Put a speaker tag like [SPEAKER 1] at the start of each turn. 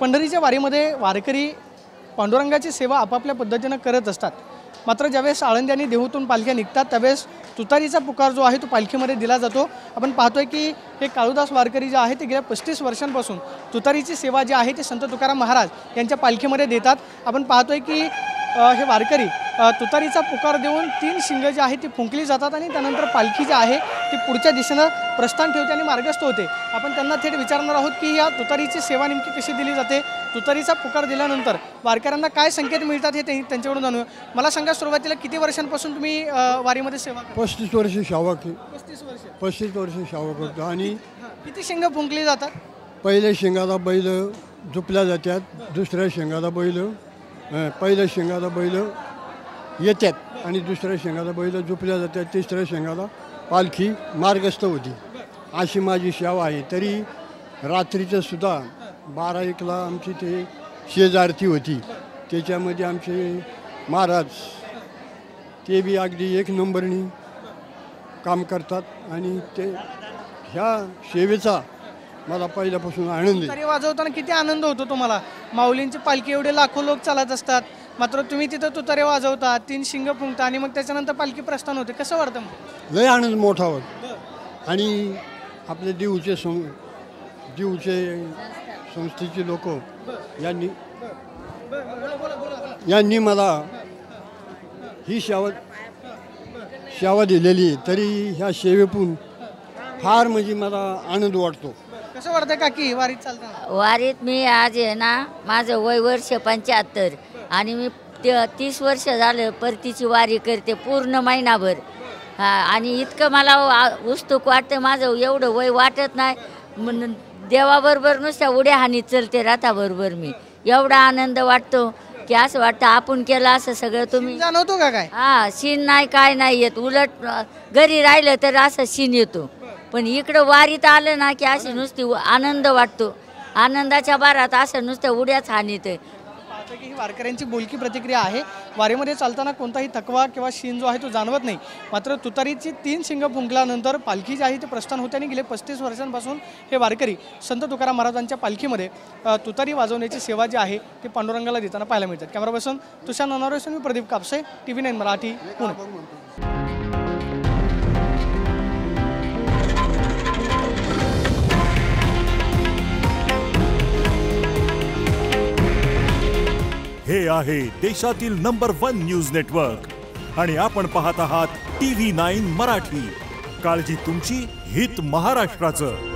[SPEAKER 1] पंढरीच्या वारीमध्ये वारकरी पांडुरंगाची सेवा आपापल्या पद्धतीने करत असतात। मात्र ज्यावेळेस आळंदी आणि देहूतून पालख्या निघतात त्यावेळेस तुतारीचा पुकार जो आहे तो पालखीमध्ये दिला जातो। आपण पाहतोय की हे काळूदास वारकरी जे आहे ते गेल्या 35 वर्षांपासून तुतारीची सेवा जी आहे ते संत तुकाराम महाराज यांच्या पालखीमध्ये देतात। आपण पाहतोय की हे वारकरी तुतारीचा पुकार देऊन 3 शिंग जी आहे ती फुंकली जातात आणि त्यानंतर पालखी जी आहे ती पुढच्या दिशेने प्रस्थान ठेवते आणि मार्गस्थ होते। आपण त्यांना थेट विचारणार आहोत की या तुतारीची सेवा नेमकी कशी दिली जाते, तुतारीचा पुकार दिल्यानंतर वारकऱ्यांना काय संकेत मिळतात हे त्यांच्याकडून जाणूया। मला सांगा, सुरुवातीला किती वर्षांपासून तुम्ही वारीमध्ये सेवा करता?
[SPEAKER 2] 35 वर्ष सेवा केली।
[SPEAKER 1] 35
[SPEAKER 2] वर्ष सेवा करतो। आणि
[SPEAKER 1] किती शिंग फुंकली जातात?
[SPEAKER 2] पहिल्या शिंगाला बैल झुपल्या जातात, दुसऱ्या शिंगाला बैल पहिल्या शिंगाला बैल येतात आणि दुसऱ्या शिंगाला बैल झुपल्या जातात, तिसऱ्या शिंगाला पालखी मार्गस्थ होती। अशी माझी सेवा आहे। तरी रात्रीचं सुद्धा 12-1ला आमची ते शेजारती होती, त्याच्यामध्ये आमचे महाराज ते बी अगदी 1 नंबरनी काम करतात आणि ते ह्या सेवेचा मला पहिल्यापासून आनंद आहे।
[SPEAKER 1] तुतारी वाजवताना किती आनंद होतो तुम्हाला? माऊलींची पालखी एवढे लाखो लोक चालत असतात, मात्र तुम्ही तिथं तुतारी वाजवता, 3 शिंग फुंकता आणि मग त्याच्यानंतर पालखी प्रस्थान होते, कसं वाटतं?
[SPEAKER 2] लय आनंद मोठा होता। आणि आपले देऊचे संस्थेचे लोक यांनी मला ही सेवा दिलेली, तरी ह्या सेवेतून फार म्हणजे मला आनंद वाटतो।
[SPEAKER 1] कसं वाटतं काकी वारीत चालताना?
[SPEAKER 3] वारीत मी आज आहे ना, माझं वय वर्ष 75 आणि मी 30 वर्ष झालं परतीची वारी करते पूर्ण महिनाभर। आणि इतकं मला उत्सुक वाटतं, माझं एवढं वय वाटत नाही। देवाबरोबर नुसत्या उड्या हानीत चलते रथाबरोबर मी, एवढा आनंद वाटतो की असं वाटतं आपण केलं असं सगळं। तुम्ही
[SPEAKER 1] जाणवतो का काय?
[SPEAKER 3] शीन नाही, काय नाही येत, उलट घरी राहिलं तर असं शीन येतो, पण इकडं वारीत आलं ना की अशी नुसती आनंद वाटतो। आनंदाच्या भारात असं नुसत्या उड्याच हानीत।
[SPEAKER 1] ही वारकऱ्यांची बोलकी प्रतिक्रिया आहे। वारीमध्ये चालताना कोणताही थकवा किंवा शीन जो आहे तो जाणवत नाही, मात्र तुतारीची 3 शिंग फुंकल्यानंतर पालखी जी आहे ते प्रस्थान होते आणि गेले 35 वर्षांपासून हे वारकरी संत तुकाराम महाराजांच्या पालखीमध्ये तुतारी वाजवण्याची सेवा जी आहे ती पांडुरंगाला देताना पाहायला मिळतात। कॅमेरा पर्सन तुषार नानारेसन, मी प्रदीप कापसे, TV9 मराठी, पुणे।
[SPEAKER 4] हे आहे देशातील नंबर 1 न्यूज नेटवर्क आणि आपण पाहत आहात TV9 मराठी। काळजी तुमची, हित महाराष्ट्राचं।